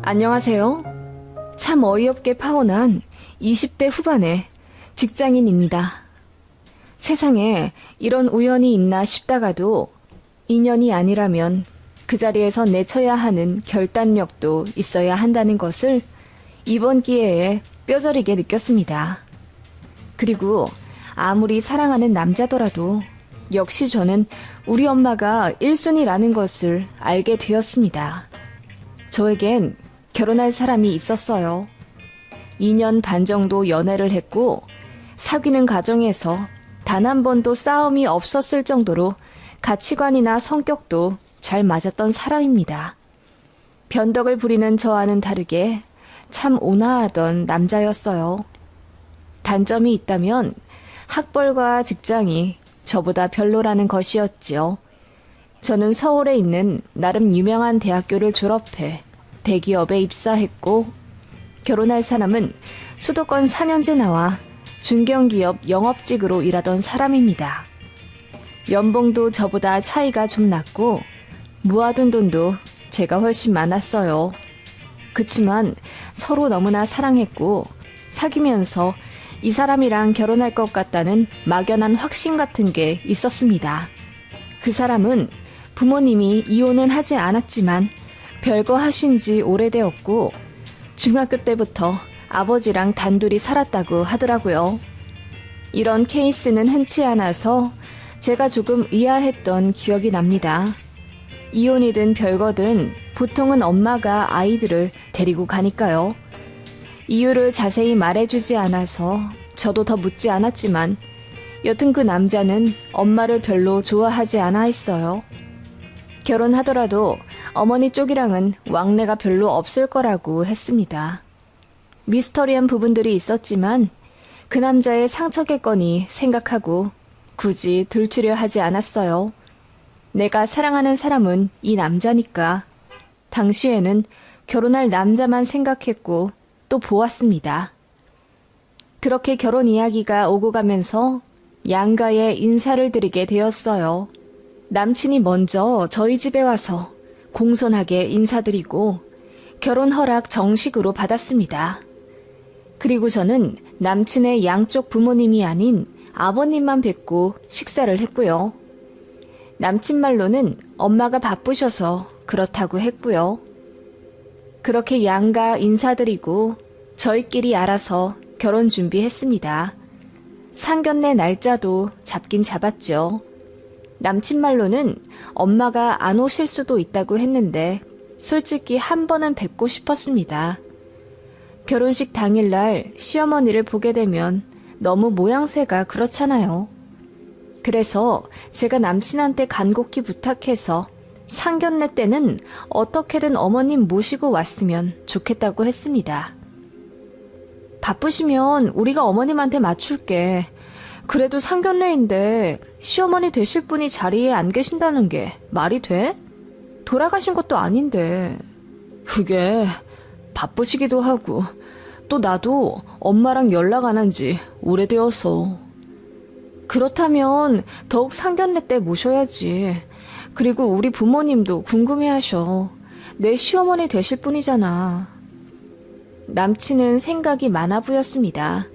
안녕하세요. 참 어이없게 파혼한 20대 후반의 직장인입니다. 세상에 이런 우연이 있나 싶다가도 인연이 아니라면 그 자리에서 내쳐야 하는 결단력도 있어야 한다는 것을 이번 기회에 뼈저리게 느꼈습니다. 그리고 아무리 사랑하는 남자더라도 역시 저는 우리 엄마가 1순위라는 것을 알게 되었습니다. 저에겐 결혼할 사람이 있었어요. 2년 반 정도 연애를 했고 사귀는 과정에서 단 한 번도 싸움이 없었을 정도로 가치관이나 성격도 잘 맞았던 사람입니다. 변덕을 부리는 저와는 다르게 참 온화하던 남자였어요. 단점이 있다면 학벌과 직장이 저보다 별로라는 것이었지요. 저는 서울에 있는 나름 유명한 대학교를 졸업해 대기업에 입사했고 결혼할 사람은 수도권 4년제 나와 중견기업 영업직으로 일하던 사람입니다. 연봉도 저보다 차이가 좀 났고 모아둔 돈도 제가 훨씬 많았어요. 그치만 서로 너무나 사랑했고 사귀면서 이 사람이랑 결혼할 것 같다는 막연한 확신 같은 게 있었습니다. 그 사람은 부모님이 이혼은 하지 않았지만 별거 하신 지 오래되었고 중학교 때부터 아버지랑 단둘이 살았다고 하더라고요. 이런 케이스는 흔치 않아서 제가 조금 의아했던 기억이 납니다. 이혼이든 별거든 보통은 엄마가 아이들을 데리고 가니까요. 이유를 자세히 말해주지 않아서 저도 더 묻지 않았지만 여튼 그 남자는 엄마를 별로 좋아하지 않아 했어요. 결혼하더라도 어머니 쪽이랑은 왕래가 별로 없을 거라고 했습니다. 미스터리한 부분들이 있었지만 그 남자의 상처겠거니 생각하고 굳이 들추려 하지 않았어요. 내가 사랑하는 사람은 이 남자니까. 당시에는 결혼할 남자만 생각했고 또 보았습니다. 그렇게 결혼 이야기가 오고 가면서 양가에 인사를 드리게 되었어요. 남친이 먼저 저희 집에 와서 공손하게 인사드리고 결혼 허락 정식으로 받았습니다. 그리고 저는 남친의 양쪽 부모님이 아닌 아버님만 뵙고 식사를 했고요. 남친 말로는 엄마가 바쁘셔서 그렇다고 했고요. 그렇게 양가 인사드리고 저희끼리 알아서 결혼 준비했습니다. 상견례 날짜도 잡긴 잡았죠. 남친 말로는 엄마가 안 오실 수도 있다고 했는데 솔직히 한 번은 뵙고 싶었습니다. 결혼식 당일날 시어머니를 보게 되면 너무 모양새가 그렇잖아요. 그래서 제가 남친한테 간곡히 부탁해서 상견례 때는 어떻게든 어머님 모시고 왔으면 좋겠다고 했습니다. 바쁘시면 우리가 어머님한테 맞출게. 그래도 상견례인데 시어머니 되실 분이 자리에 안 계신다는 게 말이 돼? 돌아가신 것도 아닌데. 그게 바쁘시기도 하고 또 나도 엄마랑 연락 안 한 지 오래되어서. 그렇다면 더욱 상견례 때 모셔야지. 그리고 우리 부모님도 궁금해하셔. 내 시어머니 되실 분이잖아. 남친은 생각이 많아 보였습니다.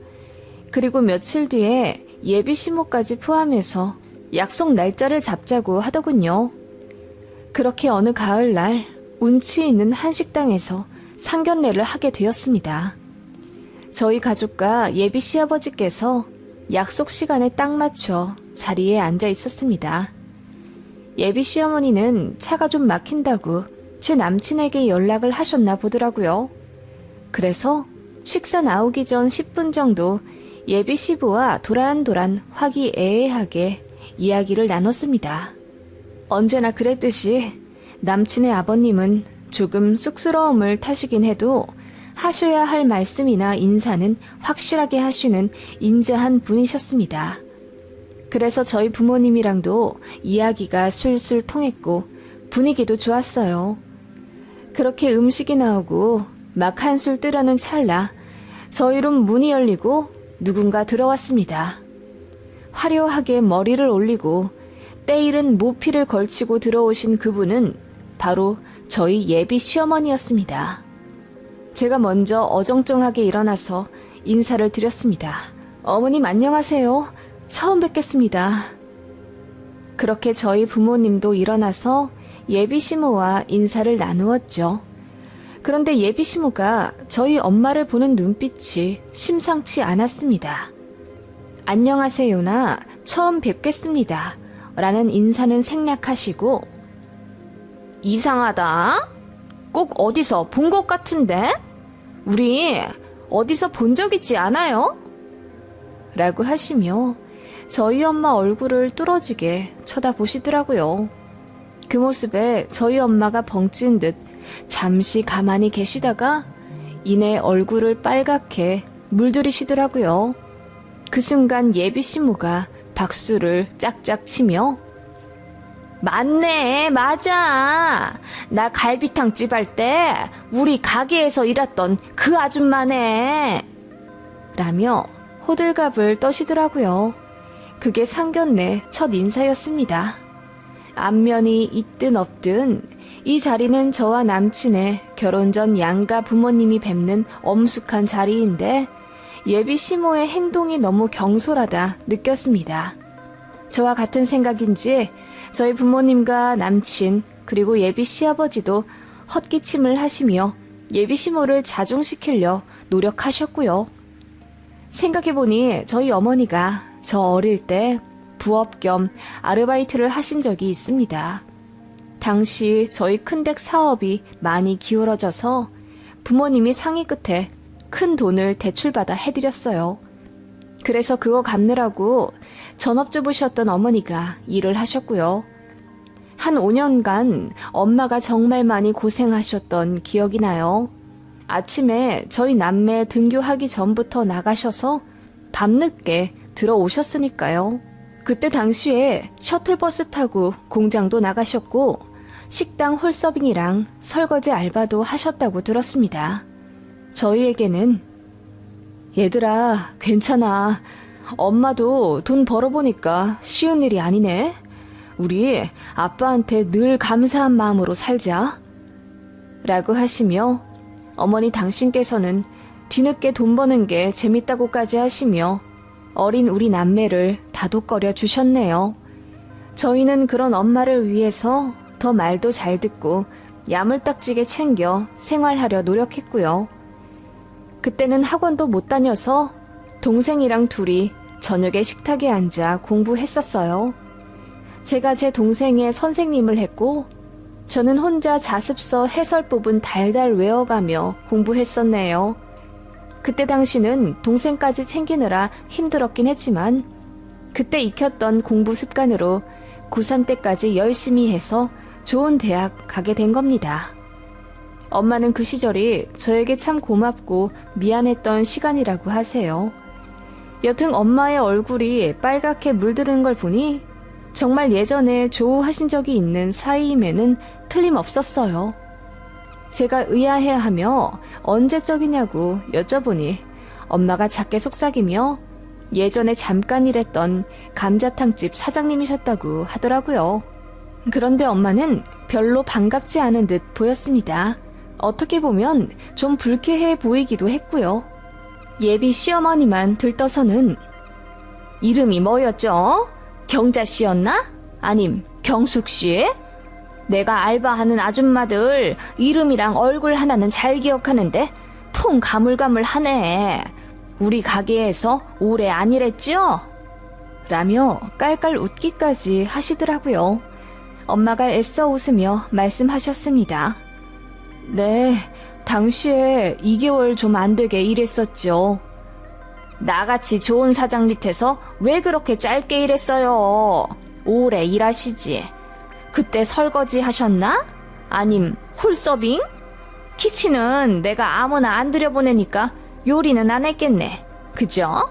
그리고 며칠 뒤에 예비 시모까지 포함해서 약속 날짜를 잡자고 하더군요. 그렇게 어느 가을날 운치 있는 한식당에서 상견례를 하게 되었습니다. 저희 가족과 예비 시아버지께서 약속 시간에 딱 맞춰 자리에 앉아 있었습니다. 예비 시어머니는 차가 좀 막힌다고 제 남친에게 연락을 하셨나 보더라고요. 그래서 식사 나오기 전 10분 정도 예비 시부와 도란도란 화기애애하게 이야기를 나눴습니다. 언제나 그랬듯이 남친의 아버님은 조금 쑥스러움을 타시긴 해도 하셔야 할 말씀이나 인사는 확실하게 하시는 인자한 분이셨습니다. 그래서 저희 부모님이랑도 이야기가 술술 통했고 분위기도 좋았어요. 그렇게 음식이 나오고 막 한술 뜨려는 찰나 저희 룸 문이 열리고 누군가 들어왔습니다. 화려하게 머리를 올리고 때이른 모피를 걸치고 들어오신 그분은 바로 저희 예비 시어머니였습니다. 제가 먼저 어정쩡하게 일어나서 인사를 드렸습니다. 어머님 안녕하세요. 처음 뵙겠습니다. 그렇게 저희 부모님도 일어나서 예비시모와 인사를 나누었죠. 그런데 예비시모가 저희 엄마를 보는 눈빛이 심상치 않았습니다. 안녕하세요나 처음 뵙겠습니다 라는 인사는 생략하시고 이상하다. 꼭 어디서 본 것 같은데? 우리 어디서 본 적 있지 않아요? 라고 하시며 저희 엄마 얼굴을 뚫어지게 쳐다보시더라고요. 그 모습에 저희 엄마가 벙찐 듯 잠시 가만히 계시다가 이내 얼굴을 빨갛게 물들이시더라고요. 그 순간 예비시모가 박수를 짝짝 치며 맞네, 맞아. 나 갈비탕집 할 때 우리 가게에서 일했던 그 아줌마네. 라며 호들갑을 떠시더라고요. 그게 상견례 첫 인사였습니다. 안면이 있든 없든 이 자리는 저와 남친의 결혼 전 양가 부모님이 뵙는 엄숙한 자리인데 예비시모의 행동이 너무 경솔하다 느꼈습니다. 저와 같은 생각인지 저희 부모님과 남친 그리고 예비 시아버지도 헛기침을 하시며 예비 시모를 자중시키려 노력하셨고요. 생각해보니 저희 어머니가 저 어릴 때 부업 겸 아르바이트를 하신 적이 있습니다. 당시 저희 큰댁 사업이 많이 기울어져서 부모님이 상의 끝에 큰 돈을 대출받아 해드렸어요. 그래서 그거 갚느라고 전업주부셨던 어머니가 일을 하셨고요. 한 5년간 엄마가 정말 많이 고생하셨던 기억이 나요. 아침에 저희 남매 등교하기 전부터 나가셔서 밤늦게 들어오셨으니까요. 그때 당시에 셔틀버스 타고 공장도 나가셨고 식당 홀서빙이랑 설거지 알바도 하셨다고 들었습니다. 저희에게는 얘들아, 괜찮아. 엄마도 돈 벌어보니까 쉬운 일이 아니네. 우리 아빠한테 늘 감사한 마음으로 살자. 라고 하시며 어머니 당신께서는 뒤늦게 돈 버는 게 재밌다고까지 하시며 어린 우리 남매를 다독거려 주셨네요. 저희는 그런 엄마를 위해서 더 말도 잘 듣고 야물딱지게 챙겨 생활하려 노력했고요. 그때는 학원도 못 다녀서 동생이랑 둘이 저녁에 식탁에 앉아 공부했었어요. 제가 제 동생의 선생님을 했고 저는 혼자 자습서 해설 부분 달달 외워가며 공부했었네요. 그때 당시는 동생까지 챙기느라 힘들었긴 했지만 그때 익혔던 공부 습관으로 고3 때까지 열심히 해서 좋은 대학 가게 된 겁니다. 엄마는 그 시절이 저에게 참 고맙고 미안했던 시간이라고 하세요. 여튼 엄마의 얼굴이 빨갛게 물드는 걸 보니 정말 예전에 조우하신 적이 있는 사이임에는 틀림없었어요. 제가 의아해하며 언제적이냐고 여쭤보니 엄마가 작게 속삭이며 예전에 잠깐 일했던 감자탕집 사장님이셨다고 하더라고요. 그런데 엄마는 별로 반갑지 않은 듯 보였습니다. 어떻게 보면 좀 불쾌해 보이기도 했고요. 예비 시어머니만 들떠서는 이름이 뭐였죠? 경자씨였나? 아님 경숙씨? 내가 알바하는 아줌마들 이름이랑 얼굴 하나는 잘 기억하는데 통 가물가물하네. 우리 가게에서 오래 안 일했지요? 라며 깔깔 웃기까지 하시더라고요. 엄마가 애써 웃으며 말씀하셨습니다. 네, 당시에 2개월 좀 안 되게 일했었죠. 나같이 좋은 사장 밑에서 왜 그렇게 짧게 일했어요? 오래 일하시지. 그때 설거지 하셨나? 아님 홀서빙? 키친은 내가 아무나 안 들여보내니까 요리는 안 했겠네. 그죠?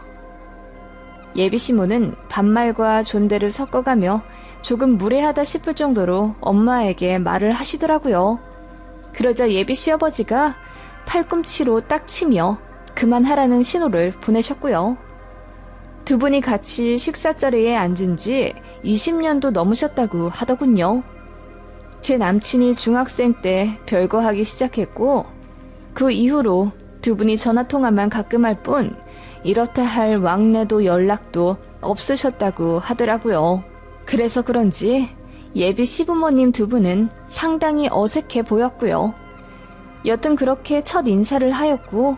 예비시모는 반말과 존대를 섞어가며 조금 무례하다 싶을 정도로 엄마에게 말을 하시더라고요. 그러자 예비 시아버지가 팔꿈치로 딱 치며 그만하라는 신호를 보내셨고요. 두 분이 같이 식사자리에 앉은 지 20년도 넘으셨다고 하더군요. 제 남친이 중학생 때 별거 하기 시작했고 그 이후로 두 분이 전화통화만 가끔 할 뿐 이렇다 할 왕래도 연락도 없으셨다고 하더라고요. 그래서 그런지 예비 시부모님 두 분은 상당히 어색해 보였고요. 여튼 그렇게 첫 인사를 하였고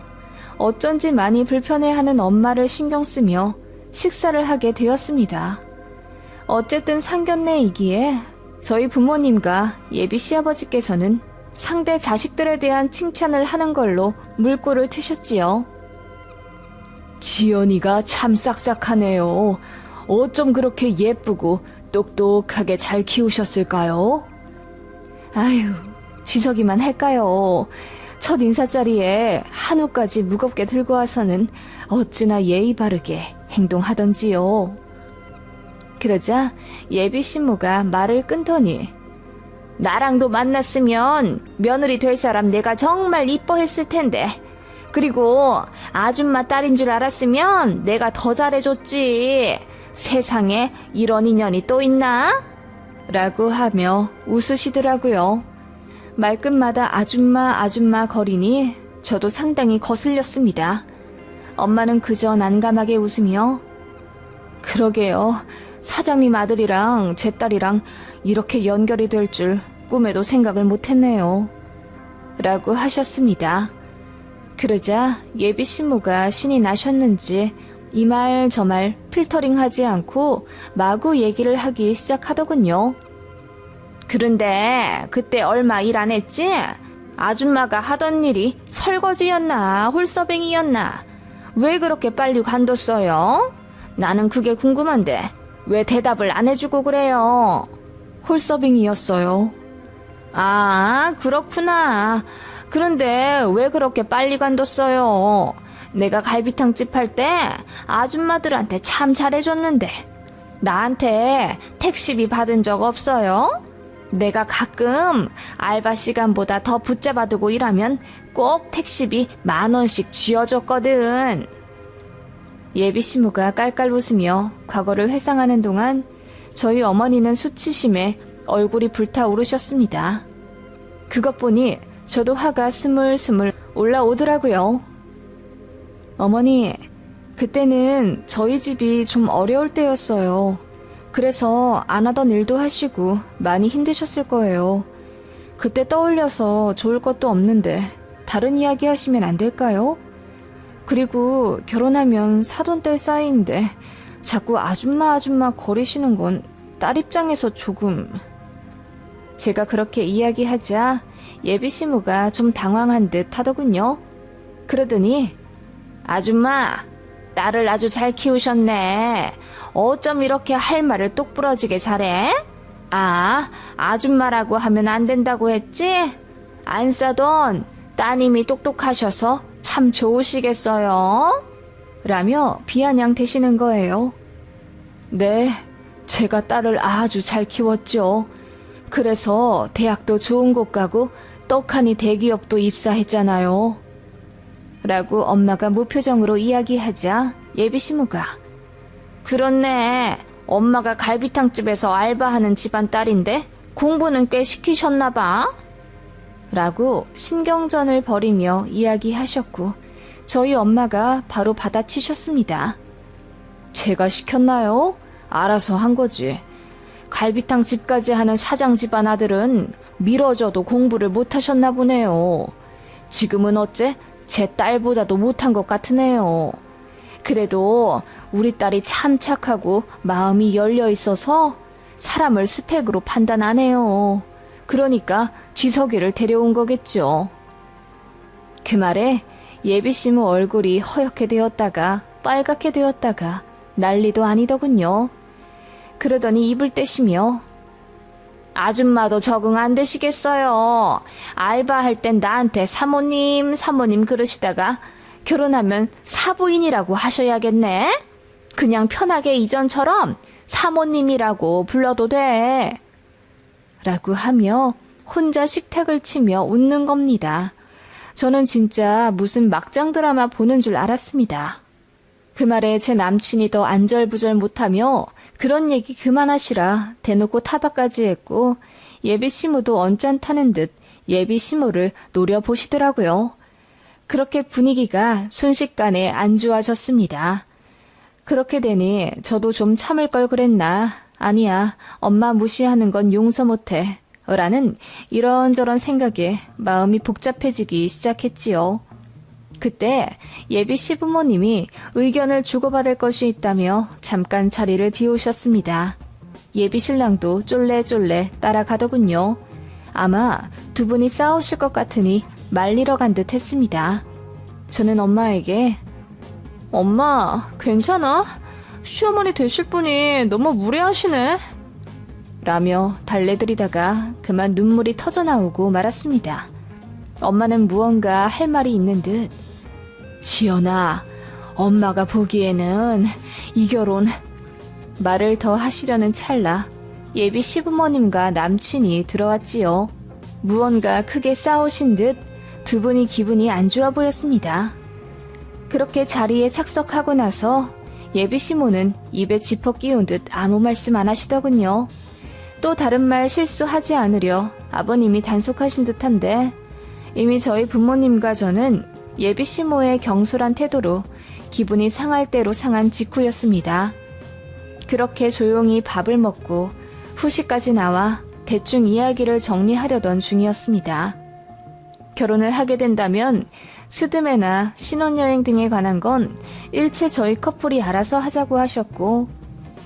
어쩐지 많이 불편해하는 엄마를 신경 쓰며 식사를 하게 되었습니다. 어쨌든 상견례이기에 저희 부모님과 예비 시아버지께서는 상대 자식들에 대한 칭찬을 하는 걸로 물꼬를 트셨지요. 지연이가 참 싹싹하네요. 어쩜 그렇게 예쁘고 똑똑하게 잘 키우셨을까요? 아유, 지석이만 할까요? 첫 인사 자리에 한우까지 무겁게 들고 와서는 어찌나 예의 바르게 행동하던지요. 그러자 예비 신부가 말을 끊더니 나랑도 만났으면 며느리 될 사람 내가 정말 이뻐했을 텐데 그리고 아줌마 딸인 줄 알았으면 내가 더 잘해줬지. 세상에 이런 인연이 또 있나? 라고 하며 웃으시더라고요. 말끝마다 아줌마 거리니 저도 상당히 거슬렸습니다. 엄마는 그저 난감하게 웃으며 그러게요. 사장님 아들이랑 제 딸이랑 이렇게 연결이 될 줄 꿈에도 생각을 못했네요. 라고 하셨습니다. 그러자 예비 신부가 신이 나셨는지 이 말 저 말 필터링하지 않고 마구 얘기를 하기 시작하더군요. 그런데 그때 얼마 일 안 했지? 아줌마가 하던 일이 설거지였나 홀서빙이었나? 왜 그렇게 빨리 관뒀어요? 나는 그게 궁금한데 왜 대답을 안 해주고 그래요? 홀서빙이었어요. 아, 그렇구나. 그런데 왜 그렇게 빨리 관뒀어요? 내가 갈비탕집 할 때 아줌마들한테 참 잘해줬는데 나한테 택시비 받은 적 없어요? 내가 가끔 알바 시간보다 더 붙잡아두고 일하면 꼭 택시비 10,000원씩 쥐어줬거든. 예비 신부가 깔깔 웃으며 과거를 회상하는 동안 저희 어머니는 수치심에 얼굴이 불타오르셨습니다. 그것 보니 저도 화가 스물스물 올라오더라고요. 어머니, 그때는 저희 집이 좀 어려울 때였어요. 그래서 안 하던 일도 하시고 많이 힘드셨을 거예요. 그때 떠올려서 좋을 것도 없는데 다른 이야기 하시면 안 될까요? 그리고 결혼하면 사돈 뗄 사이인데 자꾸 아줌마 거리시는 건 딸 입장에서 조금... 제가 그렇게 이야기하자 예비 시무가 좀 당황한 듯 하더군요. 그러더니 아줌마, 딸을 아주 잘 키우셨네. 어쩜 이렇게 할 말을 똑 부러지게 잘해? 아, 아줌마라고 하면 안 된다고 했지? 안 싸던 따님이 똑똑하셔서 참 좋으시겠어요? 라며 비아냥 대시는 거예요. 네, 제가 딸을 아주 잘 키웠죠. 그래서 대학도 좋은 곳 가고 떡하니 대기업도 입사했잖아요. 라고 엄마가 무표정으로 이야기하자 예비 시무가 그렇네. 엄마가 갈비탕집에서 알바하는 집안 딸인데 공부는 꽤 시키셨나 봐. 라고 신경전을 벌이며 이야기하셨고 저희 엄마가 바로 받아치셨습니다. 제가 시켰나요? 알아서 한 거지. 갈비탕 집까지 하는 사장 집안 아들은 미뤄져도 공부를 못하셨나 보네요. 지금은 어째 제 딸보다도 못한 것 같으네요. 그래도 우리 딸이 참 착하고 마음이 열려 있어서 사람을 스펙으로 판단 안 해요. 그러니까 지석이를 데려온 거겠죠. 그 말에 예비 시무 얼굴이 허옇게 되었다가 빨갛게 되었다가 난리도 아니더군요. 그러더니 입을 떼시며 아줌마도 적응 안 되시겠어요. 알바할 땐 나한테 사모님 그러시다가 결혼하면 사부인이라고 하셔야겠네. 그냥 편하게 이전처럼 사모님이라고 불러도 돼. 라고 하며 혼자 식탁을 치며 웃는 겁니다. 저는 진짜 무슨 막장 드라마 보는 줄 알았습니다. 그 말에 제 남친이 더 안절부절 못하며 그런 얘기 그만하시라 대놓고 타박까지 했고 예비 시무도 언짢다는 듯 예비 시무를 노려보시더라고요. 그렇게 분위기가 순식간에 안 좋아졌습니다. 그렇게 되니 저도 좀 참을 걸 그랬나. 아니야, 엄마 무시하는 건 용서 못해. 라는 이런저런 생각에 마음이 복잡해지기 시작했지요. 그때 예비 시부모님이 의견을 주고받을 것이 있다며 잠깐 자리를 비우셨습니다. 예비 신랑도 쫄래쫄래 따라가더군요. 아마 두 분이 싸우실 것 같으니 말리러 간 듯 했습니다. 저는 엄마에게 엄마, 괜찮아? 시어머니 되실 분이 너무 무례하시네. 라며 달래드리다가 그만 눈물이 터져나오고 말았습니다. 엄마는 무언가 할 말이 있는 듯 지연아, 엄마가 보기에는 이 결혼 말을 더 하시려는 찰나 예비 시부모님과 남친이 들어왔지요. 무언가 크게 싸우신 듯 두 분이 기분이 안 좋아 보였습니다. 그렇게 자리에 착석하고 나서 예비 시모는 입에 지퍼 끼운 듯 아무 말씀 안 하시더군요. 또 다른 말 실수하지 않으려 아버님이 단속하신 듯한데 이미 저희 부모님과 저는 예비 시모의 경솔한 태도로 기분이 상할 대로 상한 직후였습니다. 그렇게 조용히 밥을 먹고 후식까지 나와 대충 이야기를 정리하려던 중이었습니다. 결혼을 하게 된다면 수드메나 신혼여행 등에 관한 건 일체 저희 커플이 알아서 하자고 하셨고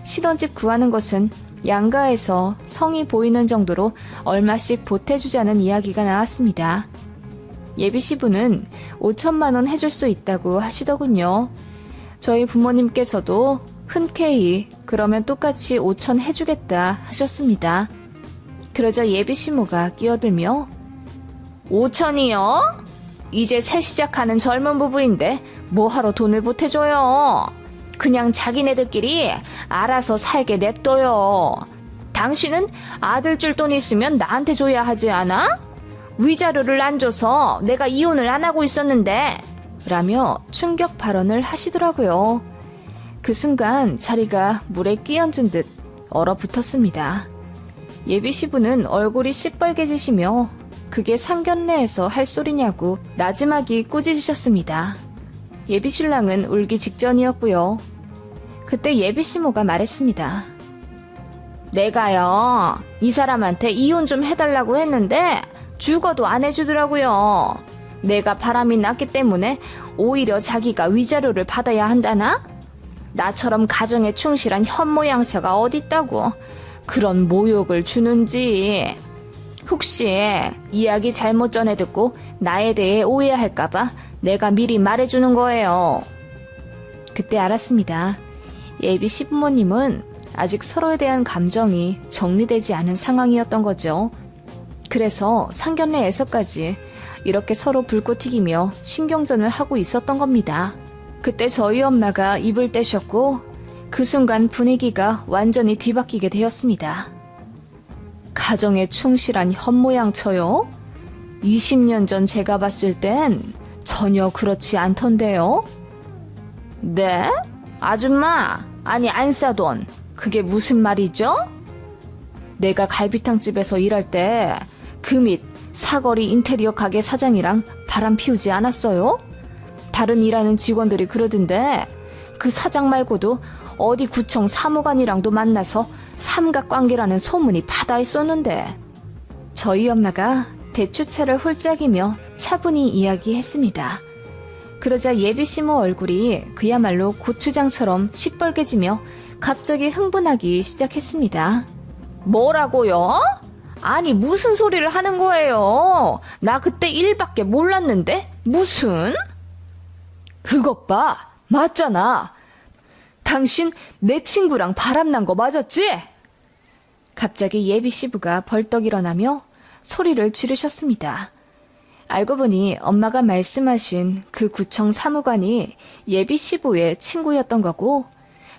신혼집 구하는 것은 양가에서 성의 보이는 정도로 얼마씩 보태주자는 이야기가 나왔습니다. 예비 시부는 5천만 원 해줄 수 있다고 하시더군요. 저희 부모님께서도 흔쾌히 그러면 똑같이 5천 해주겠다 하셨습니다. 그러자 예비 시모가 끼어들며 5천이요? 이제 새 시작하는 젊은 부부인데 뭐하러 돈을 보태줘요? 그냥 자기네들끼리 알아서 살게 냅둬요. 당신은 아들 줄 돈 있으면 나한테 줘야 하지 않아? 위자료를 안 줘서 내가 이혼을 안 하고 있었는데 라며 충격 발언을 하시더라고요. 그 순간 자리가 물에 끼얹은 듯 얼어붙었습니다. 예비 시부는 얼굴이 시뻘개지시며 그게 상견례에서 할 소리냐고 나지막이 꾸짖으셨습니다. 예비 신랑은 울기 직전이었고요. 그때 예비 시모가 말했습니다. 내가요, 이 사람한테 이혼 좀 해달라고 했는데 죽어도 안 해주더라고요. 내가 바람이 났기 때문에 오히려 자기가 위자료를 받아야 한다나? 나처럼 가정에 충실한 현모양처가 어딨다고 그런 모욕을 주는지. 혹시 이야기 잘못 전해 듣고 나에 대해 오해할까봐 내가 미리 말해주는 거예요. 그때 알았습니다. 예비 시부모님은 아직 서로에 대한 감정이 정리되지 않은 상황이었던 거죠. 그래서 상견례에서까지 이렇게 서로 불꽃 튀기며 신경전을 하고 있었던 겁니다. 그때 저희 엄마가 입을 떼셨고 그 순간 분위기가 완전히 뒤바뀌게 되었습니다. 가정에 충실한 현모양처요? 20년 전 제가 봤을 땐 전혀 그렇지 않던데요? 네? 아줌마, 아니 안싸돈, 그게 무슨 말이죠? 내가 갈비탕집에서 일할 때 그 밑 사거리 인테리어 가게 사장이랑 바람 피우지 않았어요? 다른 일하는 직원들이 그러던데 그 사장 말고도 어디 구청 사무관이랑도 만나서 삼각관계라는 소문이 바다에 쏘는데. 저희 엄마가 대추차를 홀짝이며 차분히 이야기했습니다. 그러자 예비 시모 얼굴이 그야말로 고추장처럼 시뻘개지며 갑자기 흥분하기 시작했습니다. 뭐라고요? 아니 무슨 소리를 하는 거예요? 나 그때 일밖에 몰랐는데 무슨? 그것 봐, 맞잖아. 당신 내 친구랑 바람난 거 맞았지? 갑자기 예비 시부가 벌떡 일어나며 소리를 지르셨습니다. 알고 보니 엄마가 말씀하신 그 구청 사무관이 예비 시부의 친구였던 거고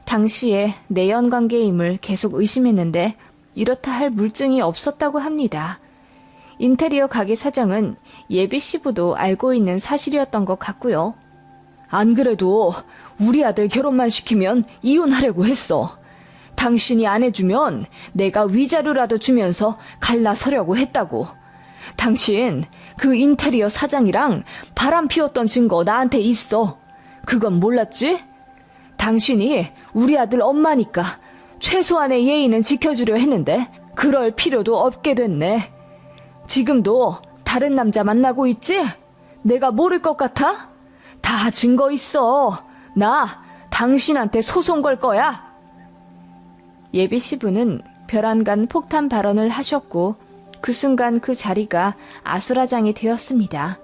당시에 내연 관계임을 계속 의심했는데 이렇다 할 물증이 없었다고 합니다. 인테리어 가게 사장은 예비 시부도 알고 있는 사실이었던 것 같고요. 안 그래도 우리 아들 결혼만 시키면 이혼하려고 했어. 당신이 안 해주면 내가 위자료라도 주면서 갈라서려고 했다고. 당신 그 인테리어 사장이랑 바람 피웠던 증거 나한테 있어. 그건 몰랐지? 당신이 우리 아들 엄마니까 최소한의 예의는 지켜주려 했는데 그럴 필요도 없게 됐네. 지금도 다른 남자 만나고 있지? 내가 모를 것 같아? 다 증거 있어. 나 당신한테 소송 걸 거야. 예비 시부는 별안간 폭탄 발언을 하셨고 그 순간 그 자리가 아수라장이 되었습니다.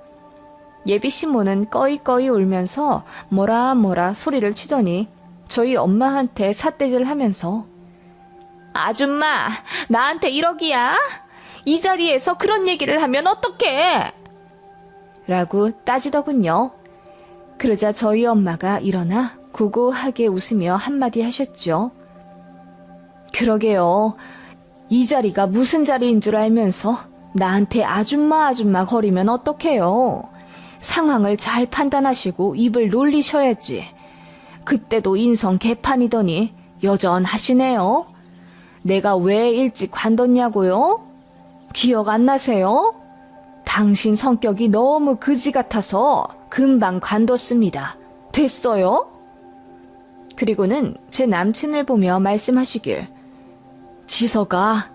예비 시모는 꺼이꺼이 울면서 뭐라 소리를 치더니 저희 엄마한테 삿대질하면서 아줌마, 나한테 1억이야? 이 자리에서 그런 얘기를 하면 어떡해? 라고 따지더군요. 그러자 저희 엄마가 일어나 고고하게 웃으며 한마디 하셨죠. 그러게요. 이 자리가 무슨 자리인 줄 알면서 나한테 아줌마 거리면 어떡해요. 상황을 잘 판단하시고 입을 놀리셔야지. 그때도 인성 개판이더니 여전하시네요. 내가 왜 일찍 관뒀냐고요? 기억 안 나세요? 당신 성격이 너무 그지 같아서 금방 관뒀습니다. 됐어요? 그리고는 제 남친을 보며 말씀하시길 지서가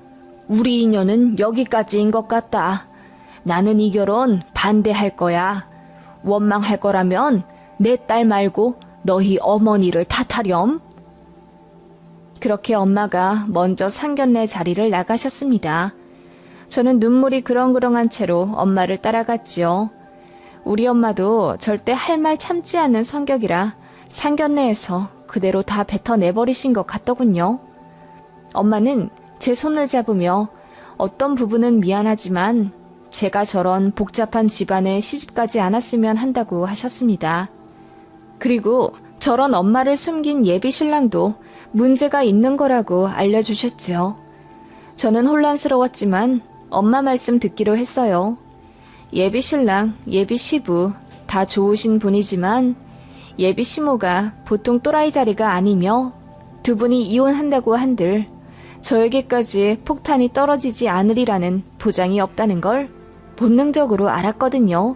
우리 인연은 여기까지인 것 같다. 나는 이 결혼 반대할 거야. 원망할 거라면 내 딸 말고 너희 어머니를 탓하렴. 그렇게 엄마가 먼저 상견례 자리를 나가셨습니다. 저는 눈물이 그렁그렁한 채로 엄마를 따라갔지요. 우리 엄마도 절대 할 말 참지 않는 성격이라 상견례에서 그대로 다 뱉어내버리신 것 같더군요. 엄마는 제 손을 잡으며 어떤 부분은 미안하지만 제가 저런 복잡한 집안에 시집가지 않았으면 한다고 하셨습니다. 그리고 저런 엄마를 숨긴 예비 신랑도 문제가 있는 거라고 알려주셨죠. 저는 혼란스러웠지만 엄마 말씀 듣기로 했어요. 예비 신랑, 예비 시부 다 좋으신 분이지만 예비 시모가 보통 또라이 자리가 아니며 두 분이 이혼한다고 한들 저에게까지 폭탄이 떨어지지 않으리라는 보장이 없다는 걸 본능적으로 알았거든요.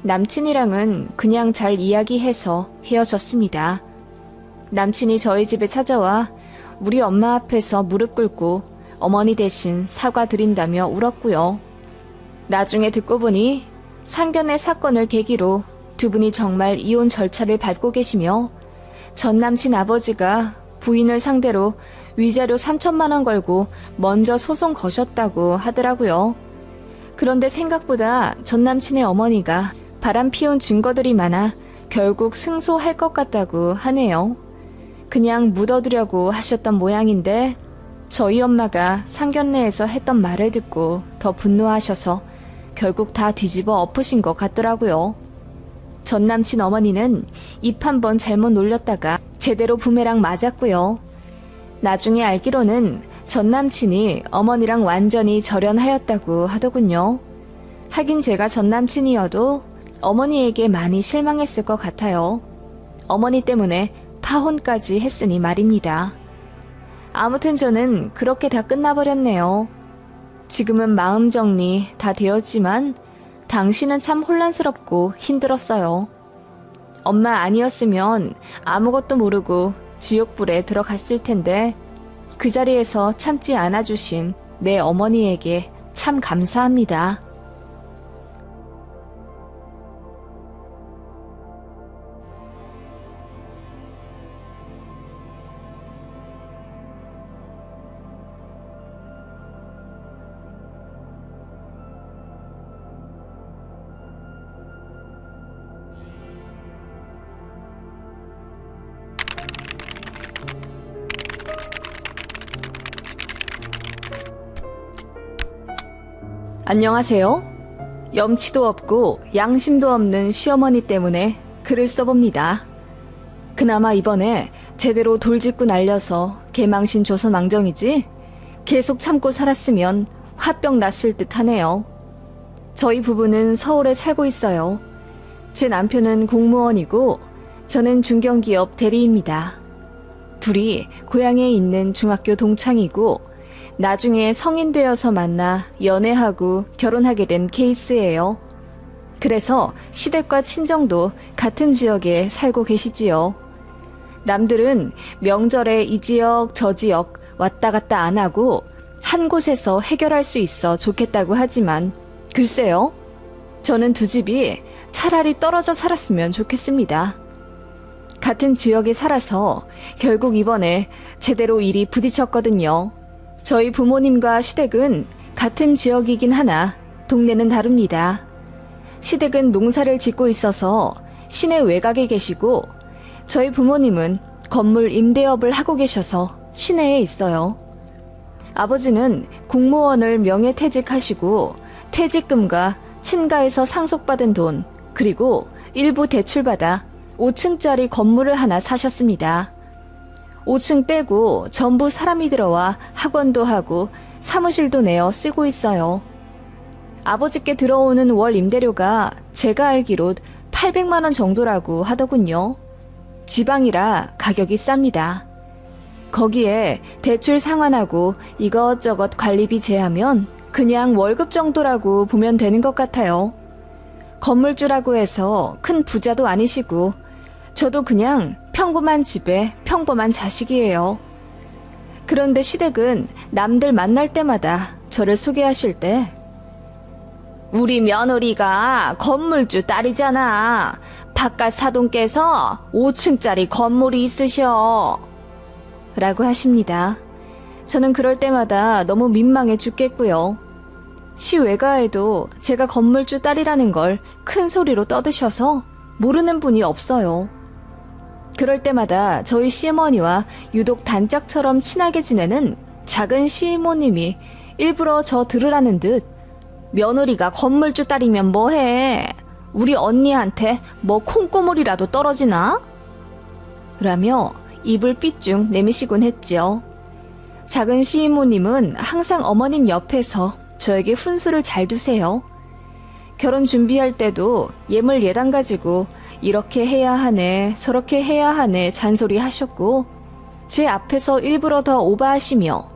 남친이랑은 그냥 잘 이야기해서 헤어졌습니다. 남친이 저희 집에 찾아와 우리 엄마 앞에서 무릎 꿇고 어머니 대신 사과드린다며 울었고요. 나중에 듣고 보니 상견례 사건을 계기로 두 분이 정말 이혼 절차를 밟고 계시며 전 남친 아버지가 부인을 상대로 위자료 3천만 원 걸고 먼저 소송 거셨다고 하더라고요. 그런데 생각보다 전 남친의 어머니가 바람 피운 증거들이 많아 결국 승소할 것 같다고 하네요. 그냥 묻어두려고 하셨던 모양인데 저희 엄마가 상견례에서 했던 말을 듣고 더 분노하셔서 결국 다 뒤집어 엎으신 것 같더라고요. 전 남친 어머니는 입 한 번 잘못 놀렸다가 제대로 부메랑 맞았고요. 나중에 알기로는 전 남친이 어머니랑 완전히 절연하였다고 하더군요. 하긴 제가 전 남친이어도 어머니에게 많이 실망했을 것 같아요. 어머니 때문에 파혼까지 했으니 말입니다. 아무튼 저는 그렇게 다 끝나버렸네요. 지금은 마음 정리 다 되었지만 당신은 참 혼란스럽고 힘들었어요. 엄마 아니었으면 아무것도 모르고 지옥불에 들어갔을 텐데 그 자리에서 참지 않아주신 내 어머니에게 참 감사합니다. 안녕하세요. 염치도 없고 양심도 없는 시어머니 때문에 글을 써봅니다. 그나마 이번에 제대로 돌직구 날려서 개망신 줘서 망정이지 계속 참고 살았으면 화병 났을 듯 하네요. 저희 부부는 서울에 살고 있어요. 제 남편은 공무원이고 저는 중견기업 대리입니다. 둘이 고향에 있는 중학교 동창이고 나중에 성인 되어서 만나 연애하고 결혼하게 된 케이스예요. 그래서 시댁과 친정도 같은 지역에 살고 계시지요. 남들은 명절에 이 지역 저 지역 왔다 갔다 안 하고 한 곳에서 해결할 수 있어 좋겠다고 하지만 글쎄요. 저는 두 집이 차라리 떨어져 살았으면 좋겠습니다. 같은 지역에 살아서 결국 이번에 제대로 일이 부딪혔거든요. 저희 부모님과 시댁은 같은 지역이긴 하나 동네는 다릅니다. 시댁은 농사를 짓고 있어서 시내 외곽에 계시고 저희 부모님은 건물 임대업을 하고 계셔서 시내에 있어요. 아버지는 공무원을 명예퇴직하시고 퇴직금과 친가에서 상속받은 돈 그리고 일부 대출받아 5층짜리 건물을 하나 사셨습니다. 5층 빼고 전부 사람이 들어와 학원도 하고 사무실도 내어 쓰고 있어요. 아버지께 들어오는 월 임대료가 제가 알기로 800만 원 정도라고 하더군요. 지방이라 가격이 쌉니다. 거기에 대출 상환하고 이것저것 관리비 제하면 그냥 월급 정도라고 보면 되는 것 같아요. 건물주라고 해서 큰 부자도 아니시고 저도 그냥 평범한 집에 평범한 자식이에요. 그런데 시댁은 남들 만날 때마다 저를 소개하실 때 우리 며느리가 건물주 딸이잖아. 바깥 사돈께서 5층짜리 건물이 있으셔. 라고 하십니다. 저는 그럴 때마다 너무 민망해 죽겠고요. 시 외가에도 제가 건물주 딸이라는 걸 큰 소리로 떠드셔서 모르는 분이 없어요. 그럴 때마다 저희 시어머니와 유독 단짝처럼 친하게 지내는 작은 시이모님이 일부러 저 들으라는 듯 며느리가 건물주 딸이면 뭐해? 우리 언니한테 뭐 콩고물이라도 떨어지나? 라며 입을 삐쭉 내미시곤 했지요. 작은 시이모님은 항상 어머님 옆에서 저에게 훈수를 잘 두세요. 결혼 준비할 때도 예물 예단 가지고 이렇게 해야 하네 저렇게 해야 하네 잔소리 하셨고 제 앞에서 일부러 더 오바하시며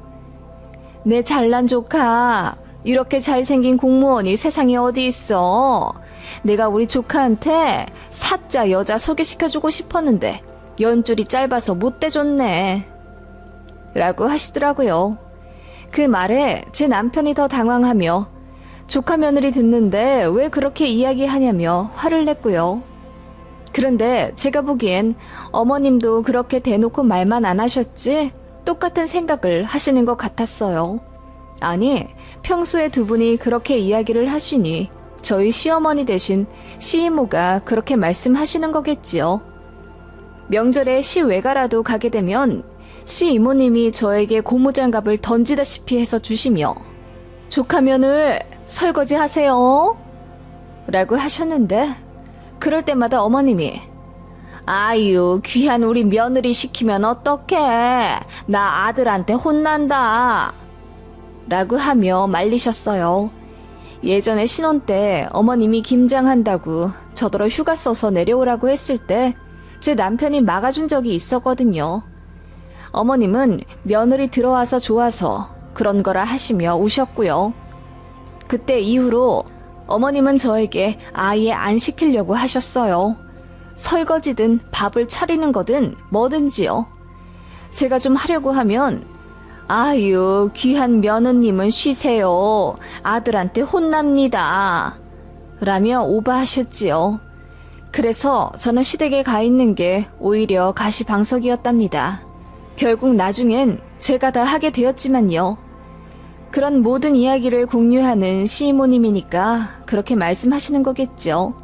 내 잘난 조카 이렇게 잘생긴 공무원이 세상에 어디 있어. 내가 우리 조카한테 사짜 여자 소개시켜주고 싶었는데 연줄이 짧아서 못 대줬네. 라고 하시더라고요. 그 말에 제 남편이 더 당황하며 조카 며느리 듣는데 왜 그렇게 이야기하냐며 화를 냈고요. 그런데 제가 보기엔 어머님도 그렇게 대놓고 말만 안 하셨지 똑같은 생각을 하시는 것 같았어요. 아니, 평소에 두 분이 그렇게 이야기를 하시니 저희 시어머니 대신 시이모가 그렇게 말씀하시는 거겠지요. 명절에 시외가라도 가게 되면 시이모님이 저에게 고무장갑을 던지다시피 해서 주시며 조카면을 설거지 하세요 라고 하셨는데 그럴 때마다 어머님이 아유 귀한 우리 며느리 시키면 어떡해 나 아들한테 혼난다 라고 하며 말리셨어요. 예전에 신혼 때 어머님이 김장한다고 저더러 휴가 써서 내려오라고 했을 때 제 남편이 막아준 적이 있었거든요. 어머님은 며느리 들어와서 좋아서 그런 거라 하시며 우셨고요. 그때 이후로 어머님은 저에게 아예 안 시키려고 하셨어요. 설거지든 밥을 차리는 거든 뭐든지요. 제가 좀 하려고 하면 아유 귀한 며느님은 쉬세요. 아들한테 혼납니다. 라며 오바하셨지요. 그래서 저는 시댁에 가 있는 게 오히려 가시방석이었답니다. 결국 나중엔 제가 다 하게 되었지만요. 그런 모든 이야기를 공유하는 시이모님이니까 그렇게 말씀하시는 거겠죠.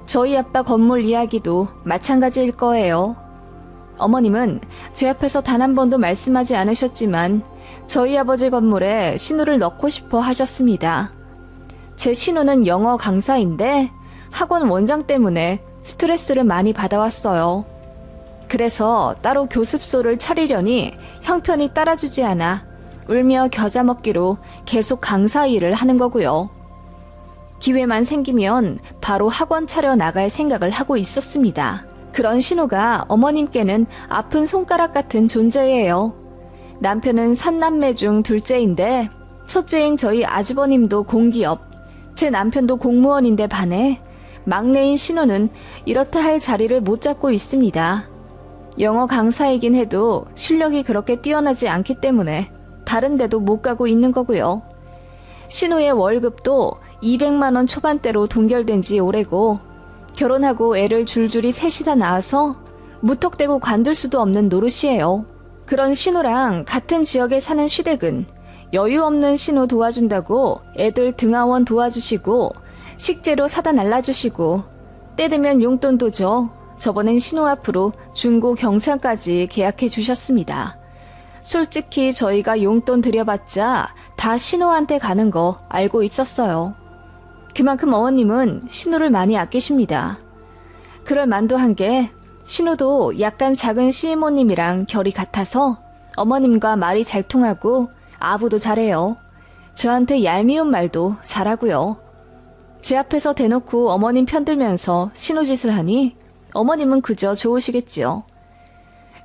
저희 아빠 건물 이야기도 마찬가지일 거예요. 어머님은 제 앞에서 단 한 번도 말씀하지 않으셨지만 저희 아버지 건물에 신호를 넣고 싶어 하셨습니다. 제 신호는 영어 강사인데 학원 원장 때문에 스트레스를 많이 받아왔어요. 그래서 따로 교습소를 차리려니 형편이 따라주지 않아 울며 겨자 먹기로 계속 강사 일을 하는 거고요. 기회만 생기면 바로 학원 차려 나갈 생각을 하고 있었습니다. 그런 신호가 어머님께는 아픈 손가락 같은 존재예요. 남편은 삼남매 중 둘째인데 첫째인 저희 아주버님도 공기업, 제 남편도 공무원인데 반해 막내인 신우는 이렇다 할 자리를 못 잡고 있습니다. 영어 강사이긴 해도 실력이 그렇게 뛰어나지 않기 때문에 다른 데도 못 가고 있는 거고요. 신우의 월급도 200만 원 초반대로 동결된 지 오래고 결혼하고 애를 줄줄이 셋이 다 낳아서 무턱대고 관둘 수도 없는 노릇이에요. 그런 신우랑 같은 지역에 사는 시댁은 여유 없는 신우 도와준다고 애들 등하원 도와주시고 식재료 사다 날라주시고 때 되면 용돈도 줘. 저번엔 신우 앞으로 중고 경찰까지 계약해 주셨습니다. 솔직히 저희가 용돈 들여봤자 다 신우한테 가는 거 알고 있었어요. 그만큼 어머님은 신우를 많이 아끼십니다. 그럴 만도 한 게 신우도 약간 작은 시이모님이랑 결이 같아서 어머님과 말이 잘 통하고 아부도 잘해요. 저한테 얄미운 말도 잘하고요. 제 앞에서 대놓고 어머님 편들면서 신우 짓을 하니 어머님은 그저 좋으시겠지요.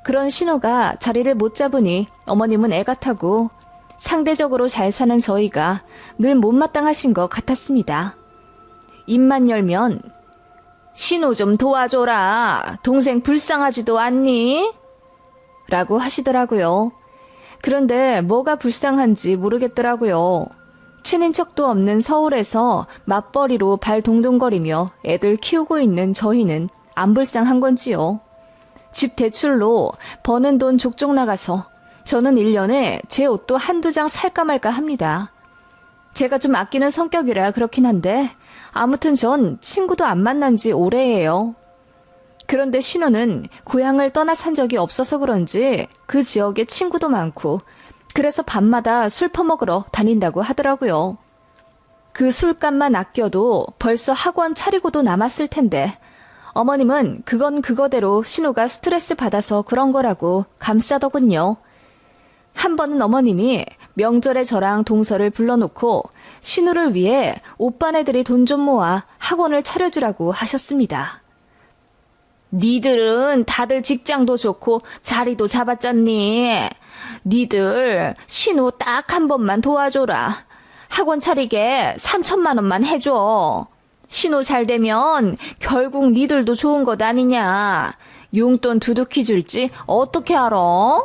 그런 신우가 자리를 못 잡으니 어머님은 애가 타고 상대적으로 잘 사는 저희가 늘 못마땅하신 것 같았습니다. 입만 열면 신우 좀 도와줘라. 동생 불쌍하지도 않니? 라고 하시더라고요. 그런데 뭐가 불쌍한지 모르겠더라고요. 친인척도 없는 서울에서 맞벌이로 발 동동거리며 애들 키우고 있는 저희는 안 불쌍한 건지요. 집 대출로 버는 돈 족족 나가서 저는 1년에 제 옷도 한두 장 살까 말까 합니다. 제가 좀 아끼는 성격이라 그렇긴 한데 아무튼 전 친구도 안 만난 지 오래예요. 그런데 신우는 고향을 떠나 산 적이 없어서 그런지 그 지역에 친구도 많고 그래서 밤마다 술 퍼먹으러 다닌다고 하더라고요. 그 술값만 아껴도 벌써 학원 차리고도 남았을 텐데 어머님은 그건 그거대로 신우가 스트레스 받아서 그런 거라고 감싸더군요. 한 번은 어머님이 명절에 저랑 동서를 불러놓고 신우를 위해 오빠네들이 돈 좀 모아 학원을 차려주라고 하셨습니다. 니들은 다들 직장도 좋고 자리도 잡았잖니. 니들 신우 딱 한 번만 도와줘라. 학원 차리게 3천만 원만 해줘. 신우 잘 되면 결국 니들도 좋은 것 아니냐. 용돈 두둑히 줄지 어떻게 알아?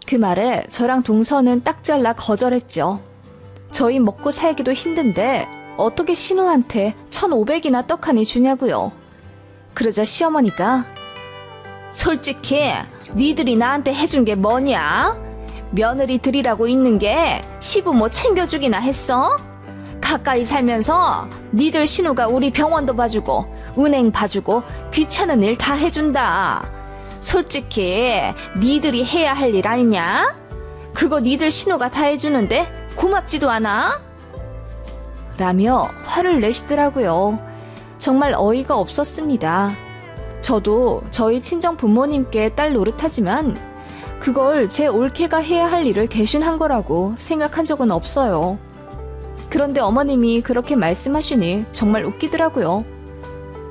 그 말에 저랑 동서는 딱 잘라 거절했죠. 저희 먹고 살기도 힘든데 어떻게 신우한테 1,500이나 떡하니 주냐고요. 그러자 시어머니가 솔직히 니들이 나한테 해준 게 뭐냐? 며느리 들이라고 있는 게 시부모 챙겨주기나 했어? 가까이 살면서 니들 신우가 우리 병원도 봐주고 은행 봐주고 귀찮은 일 다 해준다. 솔직히 니들이 해야 할 일 아니냐? 그거 니들 신우가 다 해주는데 고맙지도 않아? 라며 화를 내시더라고요. 정말 어이가 없었습니다. 저도 저희 친정 부모님께 딸 노릇하지만 그걸 제 올케가 해야 할 일을 대신한 거라고 생각한 적은 없어요. 그런데 어머님이 그렇게 말씀하시니 정말 웃기더라고요.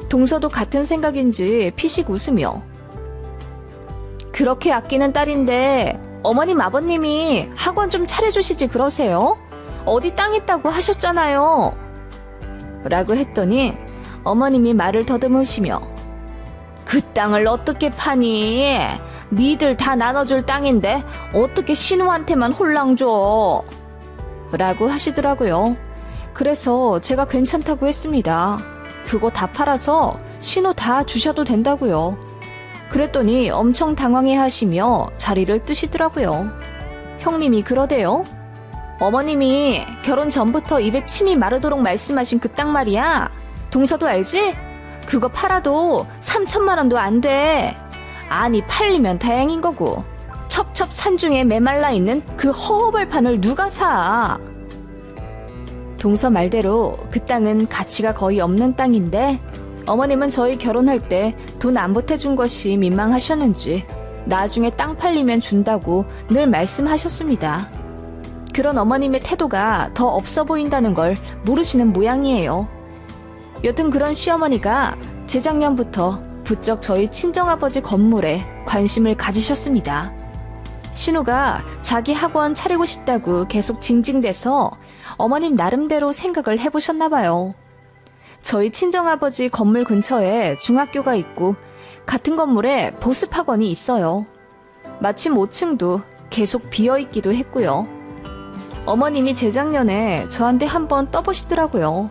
동서도 같은 생각인지 피식 웃으며 그렇게 아끼는 딸인데 어머님 아버님이 학원 좀 차려주시지 그러세요? 어디 땅 있다고 하셨잖아요. 라고 했더니 어머님이 말을 더듬으시며 그 땅을 어떻게 파니? 니들 다 나눠줄 땅인데 어떻게 신우한테만 홀랑 줘? 라고 하시더라고요. 그래서 제가 괜찮다고 했습니다. 그거 다 팔아서 신우 다 주셔도 된다고요. 그랬더니 엄청 당황해 하시며 자리를 뜨시더라고요. 형님이 그러대요. 어머님이 결혼 전부터 입에 침이 마르도록 말씀하신 그 땅 말이야. 동서도 알지? 그거 팔아도 3천만 원도 안 돼. 아니 팔리면 다행인 거고 첩첩 산중에 메말라 있는 그 허허벌판을 누가 사? 동서 말대로 그 땅은 가치가 거의 없는 땅인데 어머님은 저희 결혼할 때 돈 안 보태준 것이 민망하셨는지 나중에 땅 팔리면 준다고 늘 말씀하셨습니다. 그런 어머님의 태도가 더 없어 보인다는 걸 모르시는 모양이에요. 여튼 그런 시어머니가 재작년부터 부쩍 저희 친정아버지 건물에 관심을 가지셨습니다. 신우가 자기 학원 차리고 싶다고 계속 징징대서 어머님 나름대로 생각을 해보셨나 봐요. 저희 친정아버지 건물 근처에 중학교가 있고 같은 건물에 보습학원이 있어요. 마침 5층도 계속 비어있기도 했고요. 어머님이 재작년에 저한테 한번 떠보시더라고요.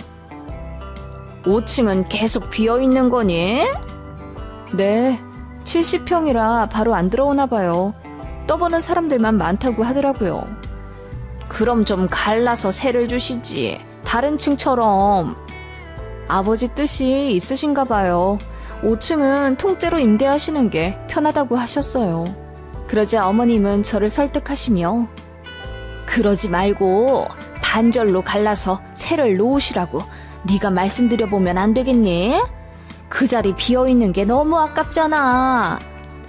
5층은 계속 비어있는 거니? 네, 70평이라 바로 안 들어오나 봐요. 떠보는 사람들만 많다고 하더라고요. 그럼 좀 갈라서 세를 주시지. 다른 층처럼. 아버지 뜻이 있으신가 봐요. 5층은 통째로 임대하시는 게 편하다고 하셨어요. 그러자 어머님은 저를 설득하시며 그러지 말고 반절로 갈라서 세를 놓으시라고 네가 말씀드려보면 안 되겠니? 그 자리 비어있는 게 너무 아깝잖아.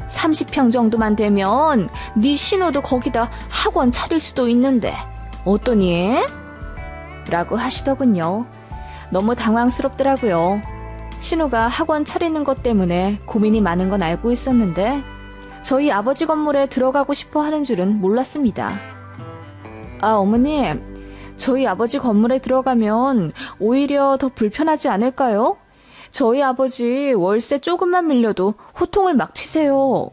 30평 정도만 되면 네 신우도 거기다 학원 차릴 수도 있는데 어떠니? 라고 하시더군요. 너무 당황스럽더라고요. 신우가 학원 차리는 것 때문에 고민이 많은 건 알고 있었는데 저희 아버지 건물에 들어가고 싶어 하는 줄은 몰랐습니다. 아, 어머님, 저희 아버지 건물에 들어가면 오히려 더 불편하지 않을까요? 저희 아버지 월세 조금만 밀려도 호통을 막 치세요.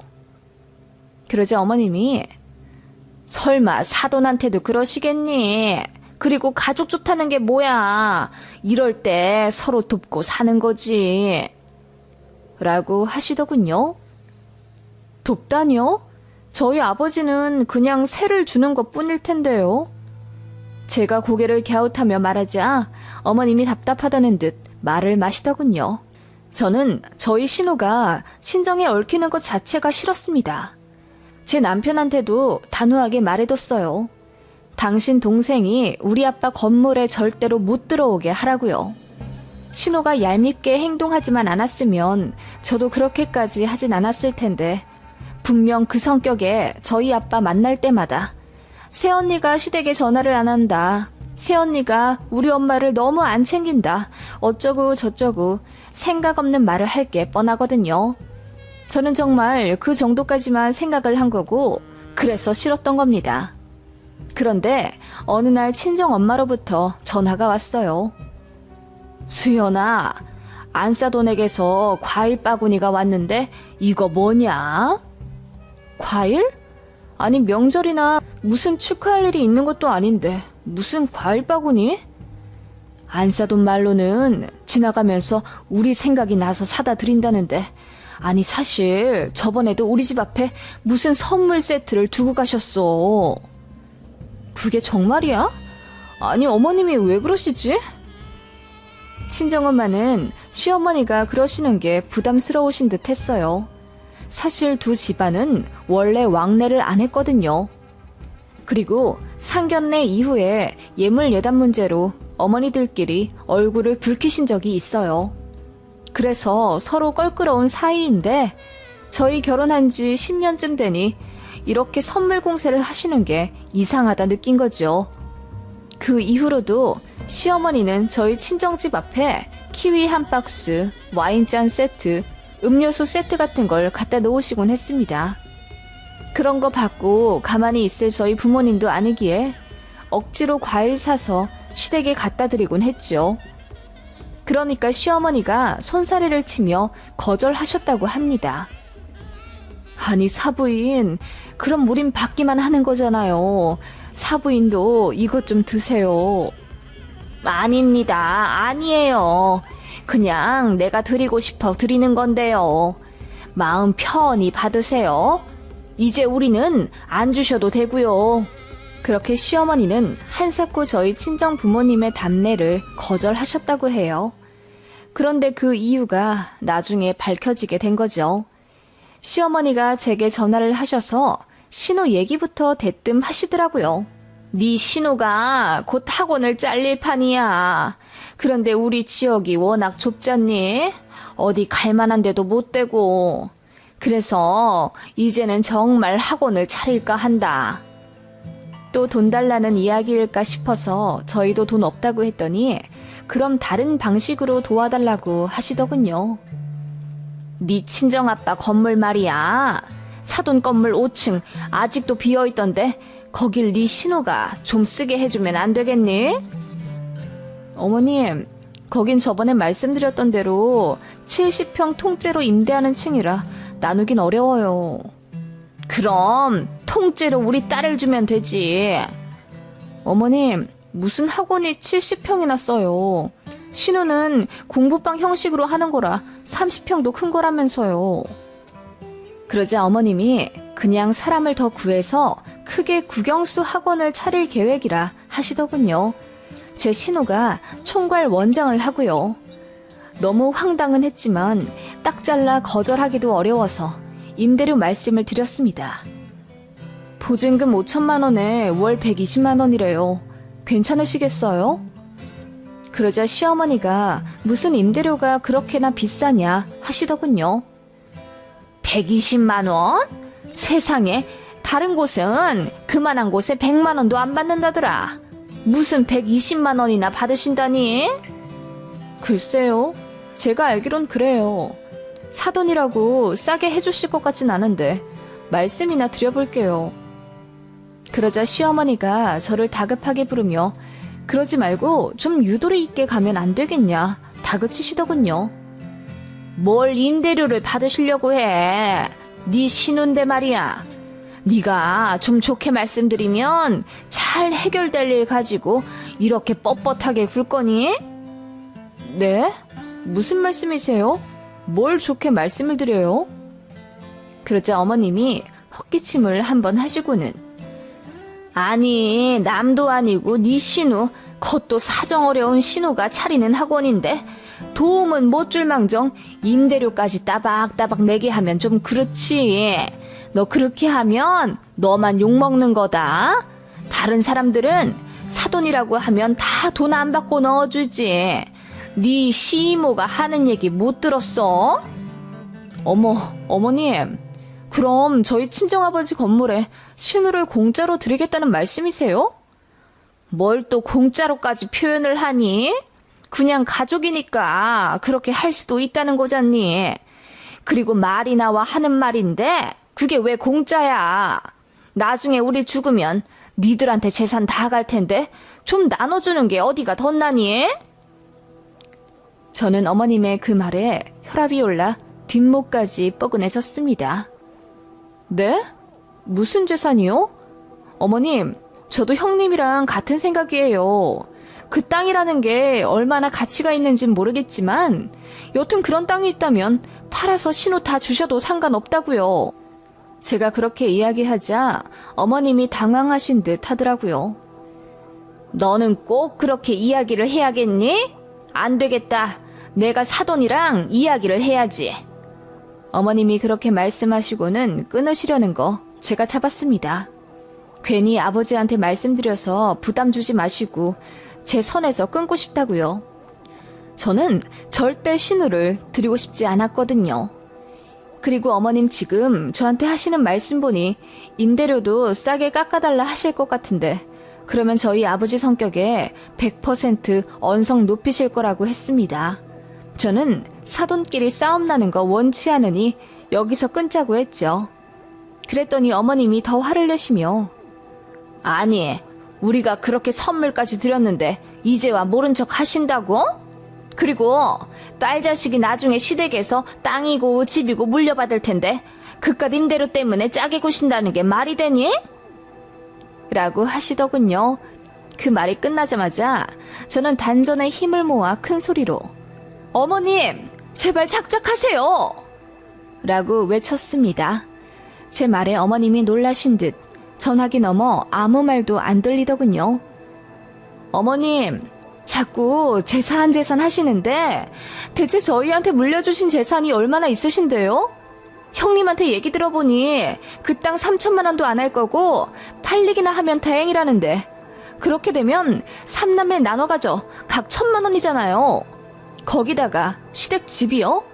그러자 어머님이 설마 사돈한테도 그러시겠니? 그리고 가족 좋다는 게 뭐야? 이럴 때 서로 돕고 사는 거지. 라고 하시더군요. 돕다니요? 저희 아버지는 그냥 세를 주는 것 뿐일 텐데요. 제가 고개를 갸웃하며 말하자 어머님이 답답하다는 듯 말을 마시더군요. 저는 저희 신우가 친정에 얽히는 것 자체가 싫었습니다. 제 남편한테도 단호하게 말해뒀어요. 당신 동생이 우리 아빠 건물에 절대로 못 들어오게 하라고요. 신우가 얄밉게 행동하지만 않았으면 저도 그렇게까지 하진 않았을 텐데 분명 그 성격에 저희 아빠 만날 때마다 새언니가 시댁에 전화를 안 한다. 새언니가 우리 엄마를 너무 안 챙긴다. 어쩌고 저쩌고 생각 없는 말을 할 게 뻔하거든요. 저는 정말 그 정도까지만 생각을 한 거고 그래서 싫었던 겁니다. 그런데 어느 날 친정엄마로부터 전화가 왔어요. 수연아, 안사돈에게서 과일 바구니가 왔는데 이거 뭐냐? 과일? 아니 명절이나 무슨 축하할 일이 있는 것도 아닌데 무슨 과일 바구니? 안사돈 말로는 지나가면서 우리 생각이 나서 사다 드린다는데 아니 사실 저번에도 우리 집 앞에 무슨 선물 세트를 두고 가셨어. 그게 정말이야? 아니 어머님이 왜 그러시지? 친정엄마는 시어머니가 그러시는 게 부담스러우신 듯 했어요. 사실 두 집안은 원래 왕래를 안 했거든요. 그리고 상견례 이후에 예물 예단 문제로 어머니들끼리 얼굴을 붉히신 적이 있어요. 그래서 서로 껄끄러운 사이인데 저희 결혼한 지 10년쯤 되니 이렇게 선물 공세를 하시는 게 이상하다 느낀 거죠. 그 이후로도 시어머니는 저희 친정집 앞에 키위 한 박스, 와인잔 세트, 음료수 세트 같은 걸 갖다 놓으시곤 했습니다. 그런 거 받고 가만히 있을 저희 부모님도 아니기에 억지로 과일 사서 시댁에 갖다 드리곤 했죠. 그러니까 시어머니가 손사래를 치며 거절하셨다고 합니다. 아니 사부인, 그럼 우린 받기만 하는 거잖아요. 사부인도 이것 좀 드세요. 아닙니다. 아니에요. 그냥 내가 드리고 싶어 드리는 건데요. 마음 편히 받으세요. 이제 우리는 안 주셔도 되고요. 그렇게 시어머니는 한사코 저희 친정 부모님의 답례를 거절하셨다고 해요. 그런데 그 이유가 나중에 밝혀지게 된 거죠. 시어머니가 제게 전화를 하셔서 신우 얘기부터 대뜸 하시더라고요. 네 신우가 곧 학원을 잘릴 판이야. 그런데 우리 지역이 워낙 좁잖니? 어디 갈 만한 데도 못 되고. 그래서 이제는 정말 학원을 차릴까 한다. 또 돈 달라는 이야기일까 싶어서 저희도 돈 없다고 했더니 그럼 다른 방식으로 도와달라고 하시더군요. 네 친정아빠 건물 말이야. 사돈 건물 5층 아직도 비어있던데 거길 네 신우가 좀 쓰게 해주면 안 되겠니? 어머님, 거긴 저번에 말씀드렸던 대로 70평 통째로 임대하는 층이라 나누긴 어려워요. 그럼 통째로 우리 딸을 주면 되지. 어머님, 무슨 학원이 70평이나 써요. 신우는 공부방 형식으로 하는 거라 30평도 큰 거라면서요. 그러자 어머님이 그냥 사람을 더 구해서 크게 국영수 학원을 차릴 계획이라 하시더군요. 제 신우가 총괄 원장을 하고요. 너무 황당은 했지만 딱 잘라 거절하기도 어려워서 임대료 말씀을 드렸습니다. 보증금 5천만 원에 월 120만 원이래요. 괜찮으시겠어요? 그러자 시어머니가 무슨 임대료가 그렇게나 비싸냐 하시더군요. 120만 원? 세상에, 다른 곳은 그만한 곳에 100만 원도 안 받는다더라. 무슨 120만 원이나 받으신다니? 글쎄요, 제가 알기론 그래요. 사돈이라고 싸게 해주실 것 같진 않은데 말씀이나 드려볼게요. 그러자 시어머니가 저를 다급하게 부르며 그러지 말고 좀 유도리 있게 가면 안 되겠냐 다그치시더군요. 뭘 임대료를 받으시려고 해. 네 신우인데 말이야. 네가 좀 좋게 말씀드리면 잘 해결될 일 가지고 이렇게 뻣뻣하게 굴 거니? 네? 무슨 말씀이세요? 뭘 좋게 말씀을 드려요? 그러자 어머님이 헛기침을 한번 하시고는 아니, 남도 아니고 네 신우, 그것도 사정 어려운 신우가 차리는 학원인데 도움은 못 줄망정 임대료까지 따박따박 내게 하면 좀 그렇지. 너 그렇게 하면 너만 욕먹는 거다. 다른 사람들은 사돈이라고 하면 다 돈 안 받고 넣어주지. 네 시이모가 하는 얘기 못 들었어? 어머님, 그럼 저희 친정아버지 건물에 신우를 공짜로 드리겠다는 말씀이세요? 뭘 또 공짜로까지 표현을 하니? 그냥 가족이니까 그렇게 할 수도 있다는 거잖니. 그리고 말이 나와 하는 말인데 그게 왜 공짜야? 나중에 우리 죽으면 니들한테 재산 다 갈 텐데 좀 나눠주는 게 어디가 덧나니? 저는 어머님의 그 말에 혈압이 올라 뒷목까지 뻐근해졌습니다. 네? 무슨 재산이요? 어머님, 저도 형님이랑 같은 생각이에요. 그 땅이라는 게 얼마나 가치가 있는진 모르겠지만 여튼 그런 땅이 있다면 팔아서 신우 다 주셔도 상관없다고요. 제가 그렇게 이야기하자 어머님이 당황하신 듯 하더라고요. 너는 꼭 그렇게 이야기를 해야겠니? 안 되겠다. 내가 사돈이랑 이야기를 해야지. 어머님이 그렇게 말씀하시고는 끊으시려는 거 제가 잡았습니다. 괜히 아버지한테 말씀드려서 부담 주지 마시고 제 선에서 끊고 싶다고요. 저는 절대 신우를 드리고 싶지 않았거든요. 그리고 어머님 지금 저한테 하시는 말씀 보니 임대료도 싸게 깎아달라 하실 것 같은데 그러면 저희 아버지 성격에 100% 언성 높이실 거라고 했습니다. 저는 사돈끼리 싸움 나는 거 원치 않으니 여기서 끊자고 했죠. 그랬더니 어머님이 더 화를 내시며 아니, 우리가 그렇게 선물까지 드렸는데 이제와 모른 척 하신다고? 그리고 딸 자식이 나중에 시댁에서 땅이고 집이고 물려받을 텐데 그깟 임대료 때문에 짜게 구신다는 게 말이 되니? 라고 하시더군요. 그 말이 끝나자마자 저는 단전에 힘을 모아 큰 소리로 어머님, 제발 착착하세요! 라고 외쳤습니다. 제 말에 어머님이 놀라신 듯 전화기 넘어 아무 말도 안 들리더군요. 어머님, 자꾸 재산 하시는데 대체 저희한테 물려주신 재산이 얼마나 있으신데요? 형님한테 얘기 들어보니 그 땅 3천만 원도 안 할 거고 팔리기나 하면 다행이라는데 그렇게 되면 3남매 나눠 가져 각 1,000만 원이잖아요. 거기다가 시댁 집이요?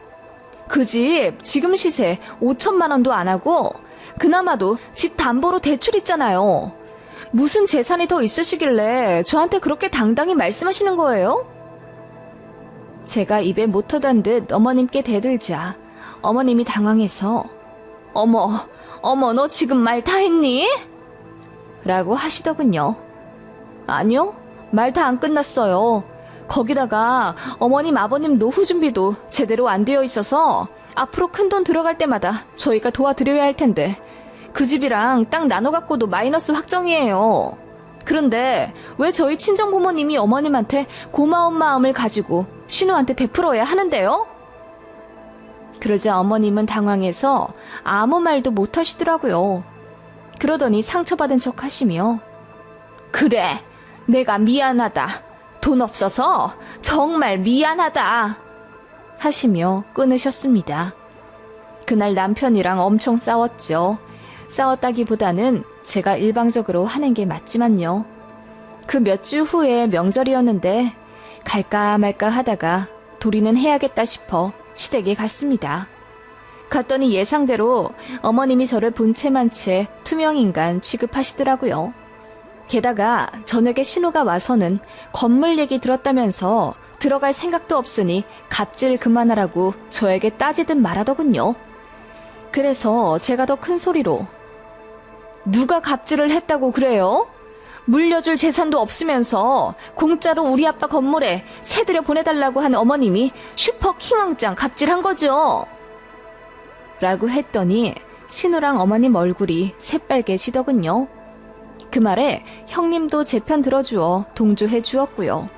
그 집 지금 시세 5천만 원도 안 하고 그나마도 집 담보로 대출 있잖아요. 무슨 재산이 더 있으시길래 저한테 그렇게 당당히 말씀하시는 거예요? 제가 입에 못 터단 듯 어머님께 대들자 어머님이 당황해서 어머, 너 지금 말 다 했니? 라고 하시더군요. 아니요, 말 다 안 끝났어요. 거기다가 어머님, 아버님 노후 준비도 제대로 안 되어 있어서 앞으로 큰돈 들어갈 때마다 저희가 도와드려야 할 텐데 그 집이랑 땅 나눠 갖고도 마이너스 확정이에요. 그런데 왜 저희 친정 부모님이 어머님한테 고마운 마음을 가지고 신우한테 베풀어야 하는데요? 그러자 어머님은 당황해서 아무 말도 못 하시더라고요. 그러더니 상처받은 척 하시며 그래, 내가 미안하다. 돈 없어서 정말 미안하다. 하시며 끊으셨습니다. 그날 남편이랑 엄청 싸웠죠. 싸웠다기보다는 제가 일방적으로 하는 게 맞지만요. 그 몇 주 후에 명절이었는데 갈까 말까 하다가 도리는 해야겠다 싶어 시댁에 갔습니다. 갔더니 예상대로 어머님이 저를 본체만 채 투명인간 취급하시더라고요. 게다가 저녁에 신우가 와서는 건물 얘기 들었다면서 들어갈 생각도 없으니 갑질 그만하라고 저에게 따지듯 말하더군요. 그래서 제가 더 큰 소리로 누가 갑질을 했다고 그래요? 물려줄 재산도 없으면서 공짜로 우리 아빠 건물에 새들여 보내달라고 한 어머님이 슈퍼 킹왕짱 갑질한 거죠. 라고 했더니 신우랑 어머님 얼굴이 새빨개지더군요. 그 말에 형님도 제 편 들어주어 동조해 주었고요.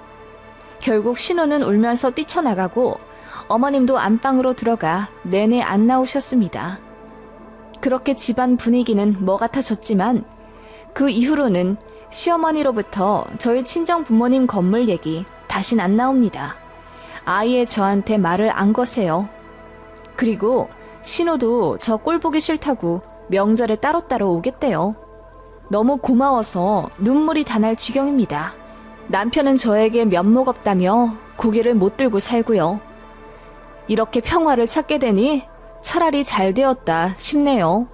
결국 신우는 울면서 뛰쳐나가고 어머님도 안방으로 들어가 내내 안 나오셨습니다. 그렇게 집안 분위기는 뭐 같아졌지만 그 이후로는 시어머니로부터 저희 친정 부모님 건물 얘기 다신 안 나옵니다. 아예 저한테 말을 안 거세요. 그리고 신우도 저 꼴 보기 싫다고 명절에 따로따로 오겠대요. 너무 고마워서 눈물이 다 날 지경입니다. 남편은 저에게 면목 없다며 고개를 못 들고 살고요. 이렇게 평화를 찾게 되니 차라리 잘 되었다 싶네요.